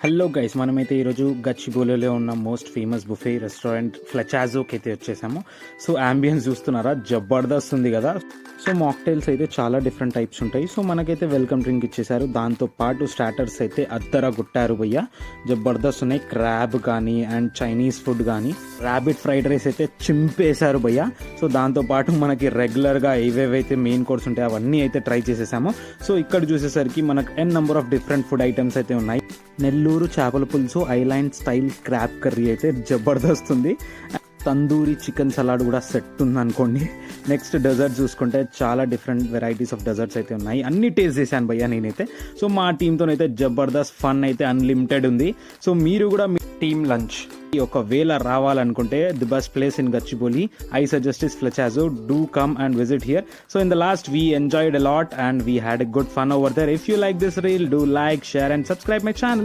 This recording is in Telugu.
హలో గైస్, మనమైతే ఈరోజు గచ్చిబౌలిలో ఉన్న మోస్ట్ ఫేమస్ బుఫే రెస్టారెంట్ ఫ్లెచాజోకి అయితే వచ్చేసాము. సో అంబియన్స్ చూస్తున్నారా, జబర్దస్త్ ఉంది కదా. సో మాక్టైల్స్ అయితే చాలా డిఫరెంట్ టైప్స్ ఉంటాయి. సో మనకైతే వెల్కమ్ డ్రింక్ ఇచ్చేసారు, దాంతో పాటు స్టార్టర్స్ అయితే అద్దర గుట్టారు భయ్య, జబర్దస్త్ ఉన్నాయి. క్రాబ్ కానీ అండ్ చైనీస్ ఫుడ్ కానీ, ర్యాబిట్ ఫ్రైడ్ రైస్ అయితే చింపేశారు భయ్య. సో దాంతో పాటు మనకి రెగ్యులర్గా ఏవేవైతే మెయిన్ కోర్స్ ఉంటాయో అవన్నీ అయితే ట్రై చేసేసాము. సో ఇక్కడ చూసేసరికి మనకు n number of different food items అయితే ఉన్నాయి. నెల్లూరు చేపల పులుసు ఐలాండ్ స్టైల్ క్రాబ్ కర్రీ అయితే జబర్దస్త్ ఉంది. తందూరి చికెన్ సలాడ్ కూడా సెట్ ఉంది అనుకోండి. నెక్స్ట్ డెజర్ట్ చూసుకుంటే చాలా డిఫరెంట్ వెరైటీస్ ఆఫ్ డెజర్ట్స్ అయితే ఉన్నాయి. అన్ని టేస్ట్ చేశాను భయ్య నేనైతే. సో మా టీంతోనైతే జబర్దస్త్ ఫన్ అయితే అన్లిమిటెడ్ ఉంది. సో మీరు కూడా మీ టీమ్ లంచ్ ఒకవేళ రావాలనుకుంటే the best place in Gachibowli, I suggest is Flechazo. Do come and visit here. So in the last we enjoyed a lot and we had a good fun over there. If you like this reel, do like, share and subscribe my channel.